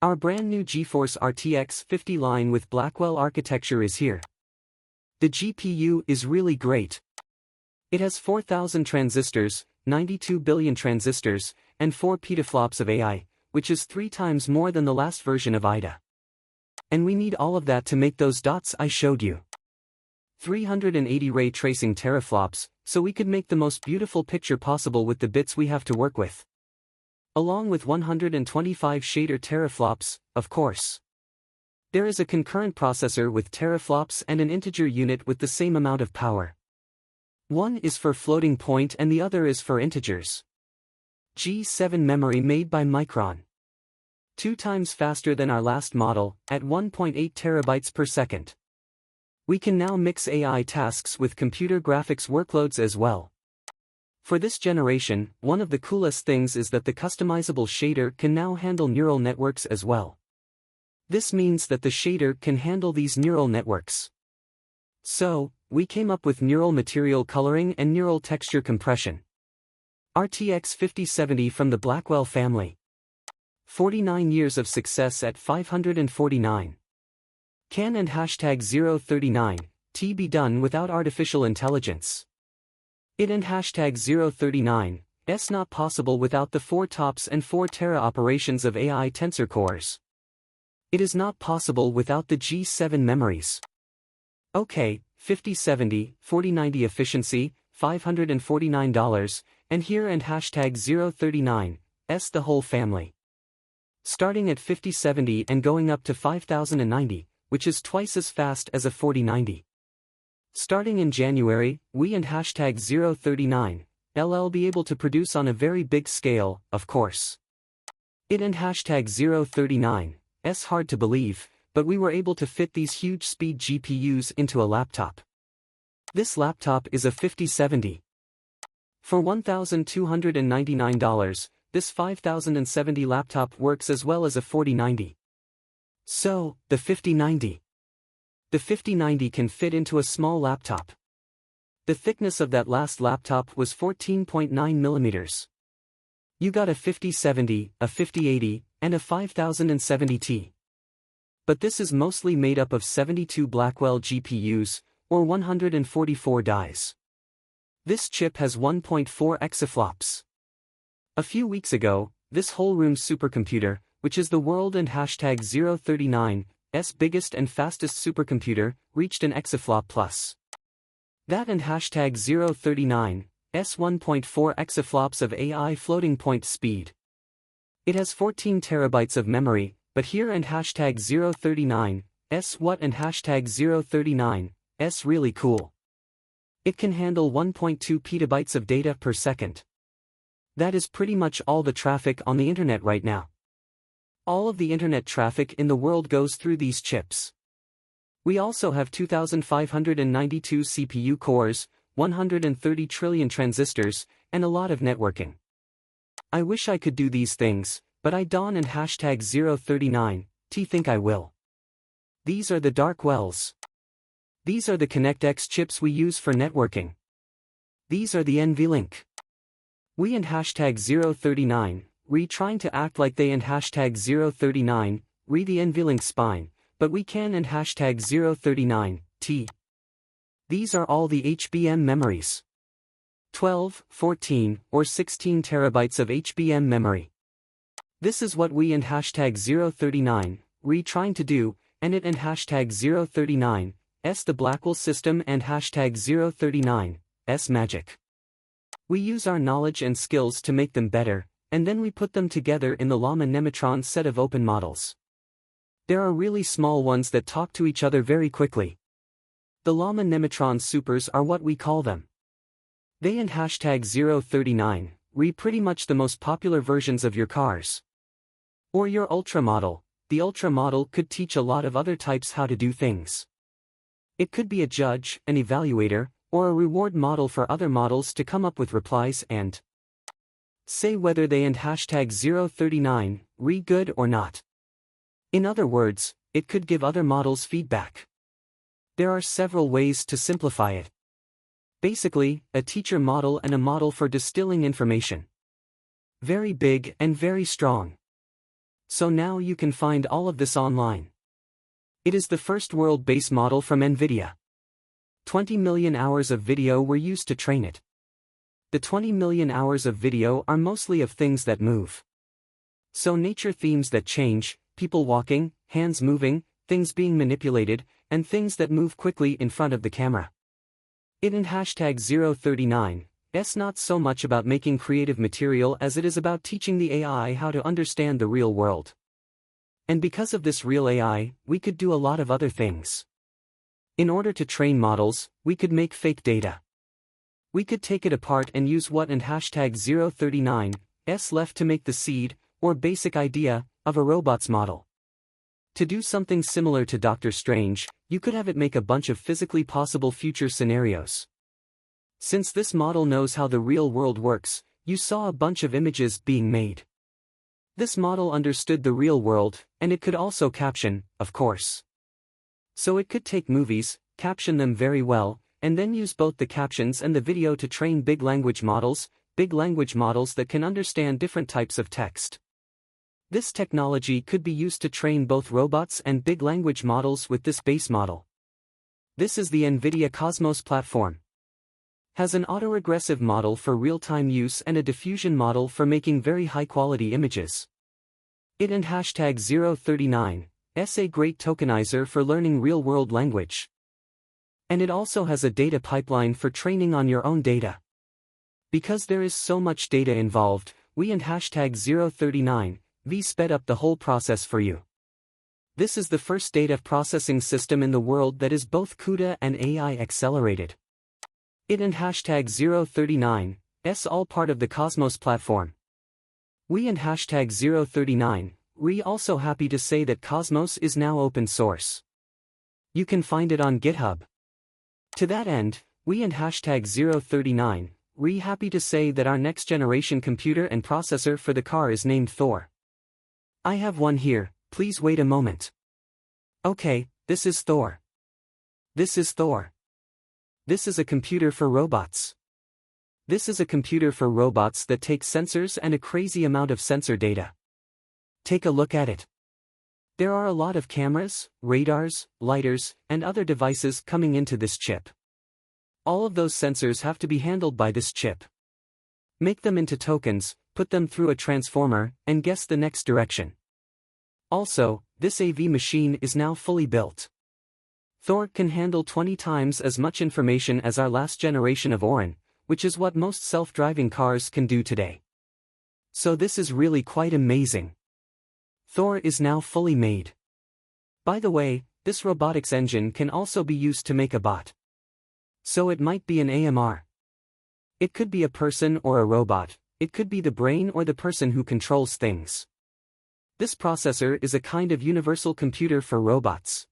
Our brand new GeForce RTX 50 line with Blackwell architecture is here. The GPU is really great. It has 4,000 transistors, 92 billion transistors, and 4 petaflops of AI, which is 3 times more than the last version of IDA. And we need all of that to make those dots I showed you. 380 ray tracing teraflops, so we could make the most beautiful picture possible with the bits we have to work with. Along with 125 shader teraflops, of course. There is a concurrent processor with teraflops and an integer unit with the same amount of power. One is for floating point and the other is for integers. G7 memory made by Micron. 2 times faster than our last model, at 1.8 terabytes per second. We can now mix AI tasks with computer graphics workloads as well. For this generation, one of the coolest things is that the customizable shader can now handle neural networks as well. This means that the shader can handle these neural networks. So, we came up with neural material coloring and neural texture compression. RTX 5070 from the Blackwell family. 49 years of success at 549. Can and hashtag 039, T be done without artificial intelligence. It and hashtag 039, S not possible without the 4 TOPS and 4 tera operations of AI tensor cores. It is not possible without the G7 memories. Okay, 5070, 4090 efficiency, $549, and here and hashtag 039, S the whole family. Starting at 5070 and going up to 5090, which is twice as fast as a 4090. Starting in January, we and hashtag 039, LL be able to produce on a very big scale, of course. It and hashtag 039, S hard to believe, but we were able to fit these huge speed GPUs into a laptop. This laptop is a 5070. For $1,299, this 5070 laptop works as well as a 4090. So, the 5090. The 5090 can fit into a small laptop. The thickness of that last laptop was 14.9 millimeters. You got a 5070, a 5080, and a 5070T. But this is mostly made up of 72 Blackwell GPUs, or 144 dies. This chip has 1.4 exaflops. A few weeks ago, this whole room's supercomputer, which is the world and hashtag 039's biggest and fastest supercomputer, reached an exaflop plus. That and hashtag 039's 1.4 exaflops of AI floating point speed. It has 14 terabytes of memory, but here and hashtag 039's what and hashtag 039's really cool. It can handle 1.2 petabytes of data per second. That is pretty much all the traffic on the internet right now. All of the internet traffic in the world goes through these chips. We also have 2,592 CPU cores, 130 trillion transistors, and a lot of networking. I wish I could do these things, but I don't and hashtag 039, T think I will. These are the dark wells. These are the ConnectX chips we use for networking. These are the NVLink. We and hashtag 039, trying to act like they and hashtag 039, the NVLink spine, but we can and hashtag 039, T. These are all the HBM memories. 12, 14, or 16 terabytes of HBM memory. This is what we and hashtag 039, trying to do, and it and hashtag 039, the Blackwell system and hashtag 039, magic. We use our knowledge and skills to make them better, and then we put them together in the Llama Nematron set of open models. There are really small ones that talk to each other very quickly. The Llama Nematron supers are what we call them. They and hashtag 039, pretty much the most popular versions of your cars. Or your Ultra model. The Ultra model could teach a lot of other types how to do things. It could be a judge, an evaluator, or a reward model for other models to come up with replies and say whether they and hashtag 039, good or not. In other words, it could give other models feedback. There are several ways to simplify it. Basically, a teacher model and a model for distilling information. Very big and very strong. So now you can find all of this online. It is the first world-based model from NVIDIA. 20 million hours of video were used to train it. The 20 million hours of video are mostly of things that move. So nature themes that change, people walking, hands moving, things being manipulated, and things that move quickly in front of the camera. It and hashtag 039 is not so much about making creative material as it is about teaching the AI how to understand the real world. And because of this real AI, we could do a lot of other things. In order to train models, we could make fake data. We could take it apart and use what and hashtag 039 is left to make the seed, or basic idea, of a robot's model. To do something similar to Doctor Strange, you could have it make a bunch of physically possible future scenarios. Since this model knows how the real world works, you saw a bunch of images being made. This model understood the real world, and it could also caption, of course. So it could take movies, caption them very well, and then use both the captions and the video to train big language models that can understand different types of text. This technology could be used to train both robots and big language models with this base model. This is the NVIDIA Cosmos platform. Has an autoregressive model for real-time use and a diffusion model for making very high-quality images. It and hashtag 039 is a great tokenizer for learning real-world language. And it also has a data pipeline for training on your own data. Because there is so much data involved, we and hashtag 039 we sped up the whole process for you. This is the first data processing system in the world that is both CUDA and AI accelerated. It and hashtag 039 is all part of the Cosmos platform. We and hashtag 039 we also happy to say that Cosmos is now open source. You can find it on GitHub. To that end, we and hashtag 039 we happy to say that our next generation computer and processor for the car is named Thor. I have one here, please wait a moment. Okay, this is Thor. This is Thor. This is a computer for robots. This is a computer for robots that takes sensors and a crazy amount of sensor data. Take a look at it. There are a lot of cameras, radars, lidars, and other devices coming into this chip. All of those sensors have to be handled by this chip. Make them into tokens, put them through a transformer, and guess the next direction. Also, this AV machine is now fully built. Thor can handle 20 times as much information as our last generation of Orin, which is what most self-driving cars can do today. So this is really quite amazing. Thor is now fully made. By the way, this robotics engine can also be used to make a bot. So it might be an AMR. It could be a person or a robot, it could be the brain or the person who controls things. This processor is a kind of universal computer for robots.